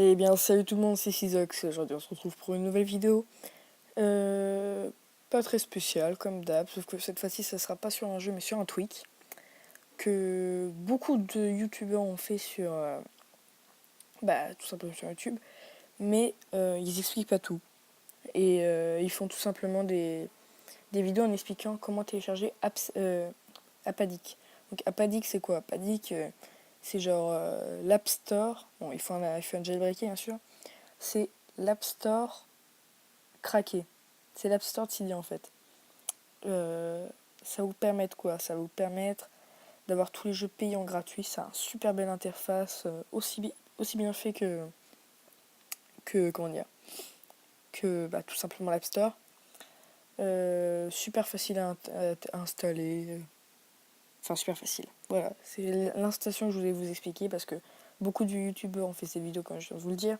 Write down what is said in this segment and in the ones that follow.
Eh bien, salut tout le monde, c'est Sizox. Aujourd'hui, on se retrouve pour une nouvelle vidéo. Euh, Pas très spéciale, comme d'hab, sauf que cette fois-ci, ça sera pas sur un jeu, mais sur un tweak que beaucoup de youtubeurs ont fait sur, tout simplement sur YouTube, mais ils expliquent pas tout. Et ils font tout simplement des vidéos en expliquant comment télécharger Apadic. Donc Apadic, c'est quoi? Apadic, c'est genre l'App Store. Bon, il faut un jailbreaker, bien sûr. C'est l'App Store craqué. C'est l'App Store de Cydia en fait. Euh, Ça vous permet de quoi? Ça va vous permettre d'avoir tous les jeux payants gratuits. C'est un super belle interface, aussi bien fait que comment dire, que tout simplement l'App Store. Super facile à installer. Enfin, super facile. Voilà, c'est l'installation que je voulais vous expliquer parce que beaucoup de youtubeurs ont fait ces vidéos, comme je viens de vous le dire,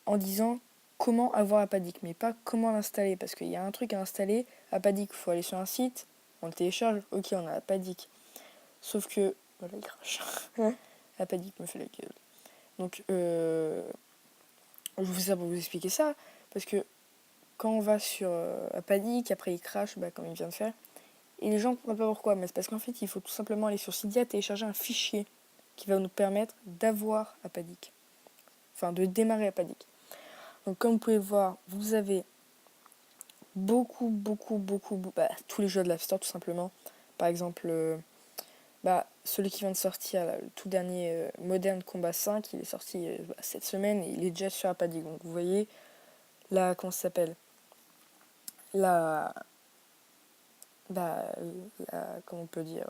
en disant comment avoir Apadic, mais pas comment l'installer, parce qu'il y a un truc à installer. Apadic, il faut aller sur un site, on le télécharge, ok, on a Apadic. Sauf que, voilà, il crache. Apadic me fait la gueule. Donc, je vous fais ça pour vous expliquer ça, parce que quand on va sur Apadic, après il crache, comme il vient de faire, et les gens ne comprennent pas pourquoi, mais c'est parce qu'en fait, il faut tout simplement aller sur Cydia, télécharger un fichier qui va nous permettre d'avoir Apadic. Enfin, de démarrer Apadic. Donc, comme vous pouvez voir, vous avez beaucoup, tous les jeux de l'App Store tout simplement. Par exemple, celui qui vient de sortir, là, le tout dernier Modern Combat 5, il est sorti cette semaine et il est déjà sur Apadic. Donc vous voyez, là, comment ça s'appelle la, comment on peut dire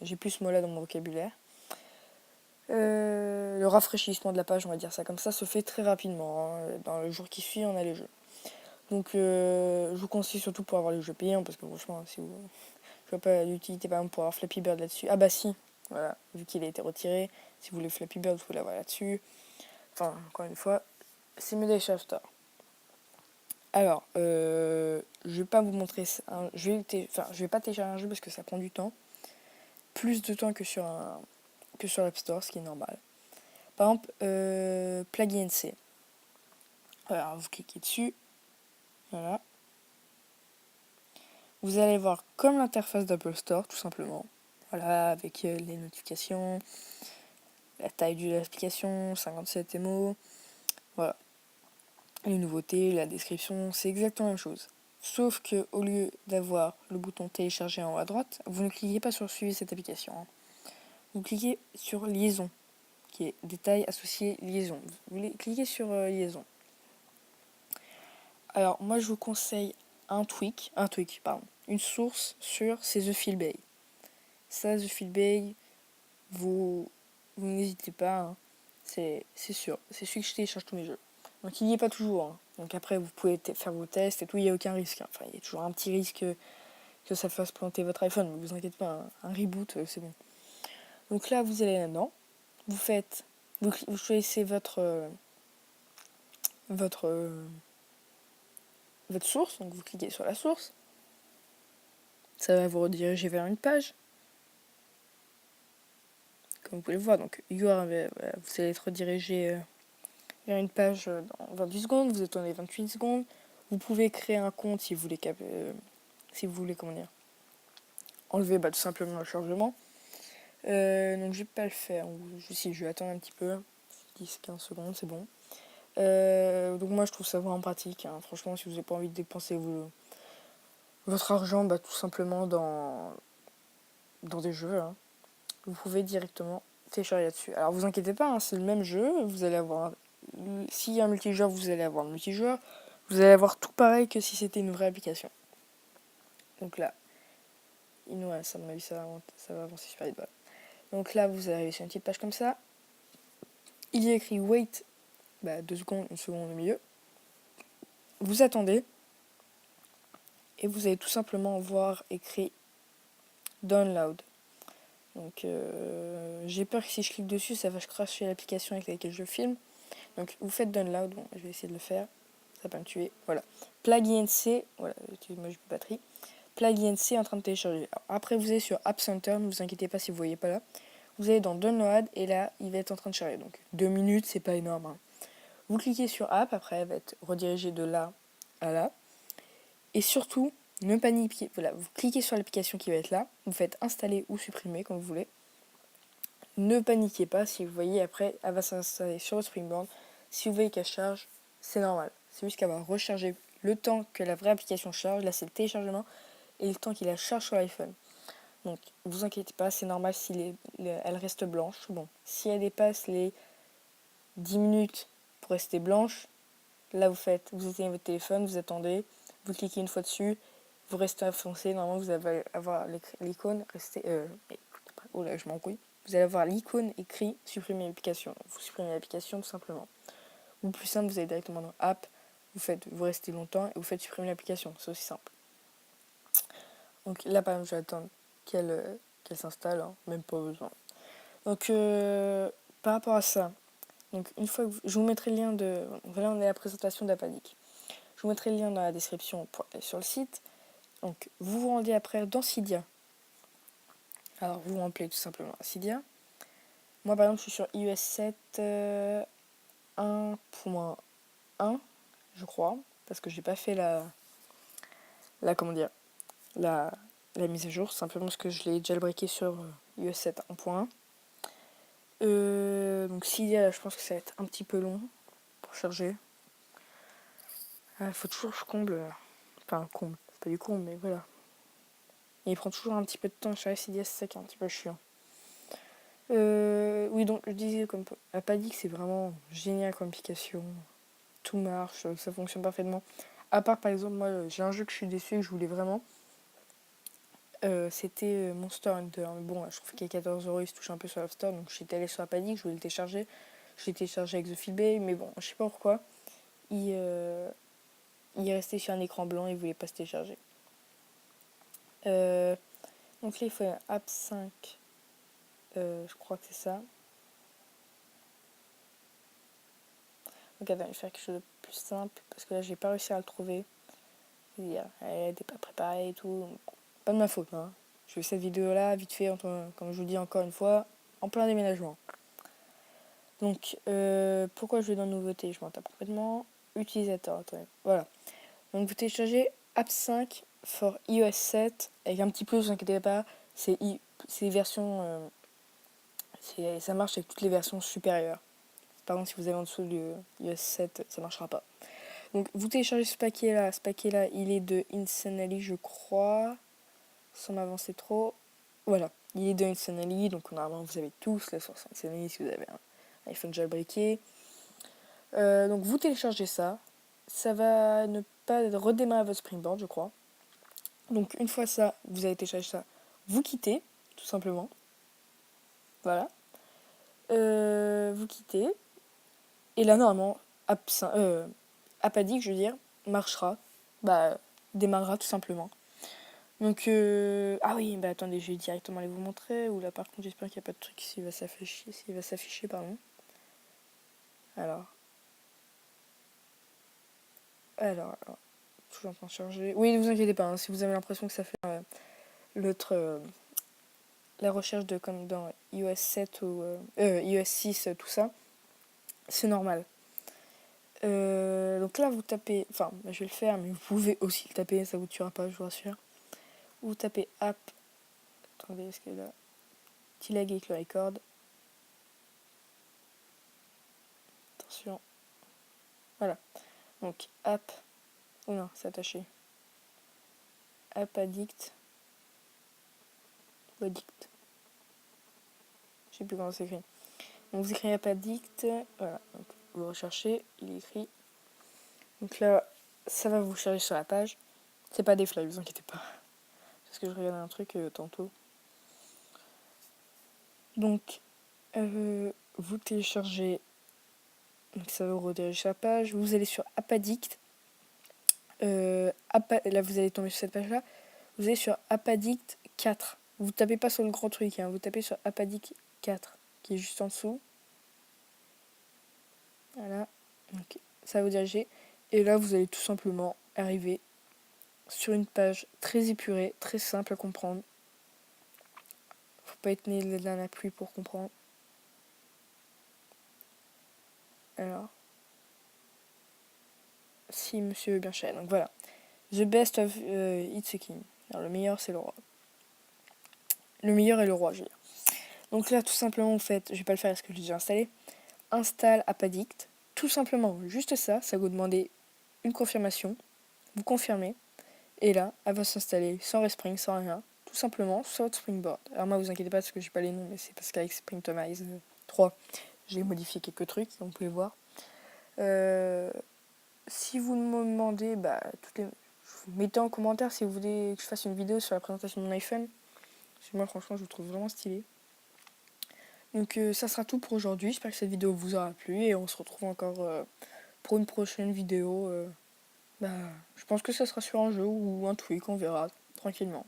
j'ai plus ce mot-là dans mon vocabulaire. Le rafraîchissement de la page, on va dire ça comme ça, se fait très rapidement. Dans le jour qui suit, on a les jeux. Donc je vous conseille surtout pour avoir les jeux payants, parce que franchement, si vous... je vois pas l'utilité par exemple pour avoir Flappy Bird là-dessus. Ah bah si, voilà, vu qu'il a été retiré, si vous voulez Flappy Bird, vous pouvez l'avoir là-dessus. Enfin, encore une fois, c'est Medai Shafter. Alors, je vais pas vous montrer ça. Je vais pas télécharger un jeu parce que ça prend du temps. Plus de temps que sur l'App Store, ce qui est normal. Par exemple, Plugin C. Alors, vous cliquez dessus. Voilà. Vous allez voir comme l'interface d'Apple Store, tout simplement. Voilà, avec les notifications, la taille de l'application, 57 mots. Voilà. Les nouveautés, la description, c'est exactement la même chose. Sauf que au lieu d'avoir le bouton télécharger en haut à droite, vous ne cliquez pas sur suivre cette application. Vous cliquez sur liaison, qui est détail associé liaison. Vous cliquez sur liaison. Alors moi je vous conseille une source sur c'est The Phil Bay. Ça, The Phil Bay, vous n'hésitez pas, hein. C'est sûr, c'est celui que je télécharge tous mes jeux. Donc il n'y est pas toujours, hein. Donc après vous pouvez faire vos tests et tout, il n'y a aucun risque, hein. Enfin il y a toujours un petit risque que ça fasse planter votre iPhone, mais vous inquiétez pas, hein. Un reboot c'est bon. Donc là vous allez là-dedans, vous choisissez votre, votre source, donc vous cliquez sur la source, ça va vous rediriger vers une page. Comme vous pouvez le voir, donc vous allez être redirigé vers une page dans 28 secondes, vous attendez 28 secondes, vous pouvez créer un compte si vous voulez, enlever tout simplement le chargement. Donc je vais pas le faire, si je vais attendre un petit peu, 10-15 secondes, c'est bon. Donc moi je trouve ça vraiment pratique, hein. Franchement, si vous n'avez pas envie de dépenser votre argent tout simplement dans des jeux, hein, vous pouvez directement télécharger là-dessus. Alors vous inquiétez pas, hein, c'est le même jeu, vous allez avoir... S'il y a un multijoueur, vous allez avoir le multijoueur. Vous allez avoir tout pareil que si c'était une vraie application. Donc là, ça m'a vu ça va avancer super vite. Donc là, vous arrivez sur une petite page comme ça. Il y a écrit wait, 2 secondes, 1 seconde au milieu. Vous attendez. Et vous allez tout simplement voir écrit download. Donc j'ai peur que si je clique dessus, ça va crasher l'application avec laquelle je filme. Donc vous faites download, bon, je vais essayer de le faire. Ça va pas me tuer. Voilà. Plugin C, voilà, moi j'ai plus de batterie. Plugin C en train de télécharger. Alors, après vous allez sur App Center, ne vous inquiétez pas si vous voyez pas là. vous allez dans Download et là, il va être en train de charger. Donc 2 minutes, c'est pas énorme. Hein. Vous cliquez sur App, après, elle va être redirigée de là à là. Et surtout, ne paniquez. Voilà, vous cliquez sur l'application qui va être là. Vous faites installer ou supprimer comme vous voulez. Ne paniquez pas si vous voyez après, elle va s'installer sur votre Springboard. Si vous voyez qu'elle charge, c'est normal. C'est juste qu'elle va recharger le temps que la vraie application charge. Là, c'est le téléchargement et le temps qu'il la charge sur l'iPhone. Donc, vous inquiétez pas, c'est normal si elle reste blanche. Bon, si elle dépasse les 10 minutes pour rester blanche, là vous éteignez votre téléphone, vous attendez, vous cliquez une fois dessus, vous restez enfoncé, normalement vous allez avoir l'icône, oh là je m'embrouille, vous allez avoir l'icône écrit supprimer l'application. Vous supprimez l'application tout simplement. Ou plus simple, vous allez directement dans App, vous restez longtemps et vous faites supprimer l'application, c'est aussi simple. Donc là par exemple je vais attendre qu'elle s'installe, hein, même pas besoin. Donc par rapport à ça, donc une fois que je vous mettrai le lien de... Voilà, on est à la présentation d'Apadic. Je vous mettrai le lien dans la description pour aller sur le site. Donc vous vous rendez après dans Cydia. Alors vous remplez tout simplement Cydia. Moi par exemple je suis sur iOS 7 1.1 je crois. Parce que j'ai pas fait la mise à jour. Simplement parce que je l'ai jailbreaké sur iOS 7 1.1. Donc Cydia là, je pense que ça va être un petit peu long pour charger. Il faut toujours que je comble. Enfin comble, c'est pas du comble mais voilà. Et il prend toujours un petit peu de temps à charger Cydia, c'est ça qui est un petit peu chiant. Oui, donc je disais, comme Apadic, c'est vraiment génial comme application. Tout marche, ça fonctionne parfaitement. À part, par exemple, moi, j'ai un jeu que je suis déçu et que je voulais vraiment. C'était Monster Hunter. Mais bon, je trouve qu'il y a 14€, il se touche un peu sur l'App Store. Donc j'étais allé sur Apadic, je voulais le télécharger. Je l'ai téléchargé avec The Philbay, mais bon, je sais pas pourquoi. Il est resté sur un écran blanc, il voulait pas se télécharger. Donc là, il faut un App 5. Je crois que c'est ça. Donc elle va faire quelque chose de plus simple parce que là j'ai pas réussi à le trouver. Elle n'était pas préparée et tout. Pas de ma faute. Hein. Je fais cette vidéo là vite fait, comme je vous dis encore une fois, en plein déménagement. Donc pourquoi je vais dans nouveauté, je m'en tape complètement. Utilisateur, attendez. Voilà. Donc vous téléchargez App 5 for iOS 7 avec un petit plus, vous inquiétez pas, c'est versions ça marche avec toutes les versions supérieures. Par contre, si vous avez en dessous du iOS 7, ça marchera pas. Donc, vous téléchargez ce paquet-là. Ce paquet-là, il est de Insanally, je crois. Sans m'avancer trop. Voilà. Il est de Insanally. Donc, normalement, vous avez tous la source Insanally si vous avez un iPhone jailbreaké. Donc, vous téléchargez ça. Ça va ne pas redémarrer votre Springboard, je crois. Donc, une fois ça, vous avez téléchargé ça. Vous quittez, tout simplement. Voilà. Vous quittez. Et là, normalement, Apadic, je veux dire, marchera. Démarrera tout simplement. Donc, ah oui, attendez, je vais directement aller vous montrer. Ou là, par contre, j'espère qu'il n'y a pas de truc s'il va s'afficher, pardon. Alors, toujours en train de charger. Oui, ne vous inquiétez pas, hein, si vous avez l'impression que ça fait la recherche de comme dans iOS 7 ou iOS 6, tout ça, c'est normal. Donc là, vous tapez, enfin, je vais le faire, mais vous pouvez aussi le taper, ça vous tuera pas, je vous rassure. Vous tapez app, attendez, est-ce que là, petit lag avec le record. Attention. Voilà. Donc app, oh non, c'est attaché. App addict, ou addict. Je sais plus comment c'est écrit. Donc vous écrivez app addict, voilà. Donc vous recherchez, il est écrit. Donc là, ça va vous charger sur la page. C'est pas des flags, vous inquiétez pas. Parce que je regardais un truc tantôt. Donc, vous téléchargez. Donc ça va vous rediriger sur la page. Vous allez sur Apadict. Là, vous allez tomber sur cette page-là. Vous allez sur Apadict 4. Vous tapez pas sur le grand truc, hein. Vous tapez sur Apadict 4, qui est juste en dessous. Voilà. Donc, ça va vous diriger. Et là, vous allez tout simplement arriver sur une page très épurée, très simple à comprendre. pas être né dans la pluie pour comprendre. Alors, si monsieur veut bien cher. Donc voilà. The best of It's a King. Alors le meilleur c'est le roi. Le meilleur est le roi, je veux dire. Donc là tout simplement en fait, je vais pas le faire parce que je l'ai déjà installé. Installe AppAddict. Tout simplement, juste ça, ça va vous demander une confirmation. Vous confirmez. Et là, elle va s'installer sans Respring, sans rien. Tout simplement sur votre Springboard. Alors moi vous inquiétez pas parce que j'ai pas les noms, mais c'est parce qu'avec Springtomize 3, j'ai modifié quelques trucs, comme vous pouvez voir. Si vous me demandez, mettez en commentaire si vous voulez que je fasse une vidéo sur la présentation de mon iPhone. Parce que moi franchement je le trouve vraiment stylé. Donc ça sera tout pour aujourd'hui. J'espère que cette vidéo vous aura plu et on se retrouve encore pour une prochaine vidéo. Je pense que ça sera sur un jeu ou un tweak, on verra tranquillement.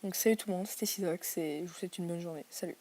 Donc salut tout le monde, c'était Sizox et je vous souhaite une bonne journée. Salut.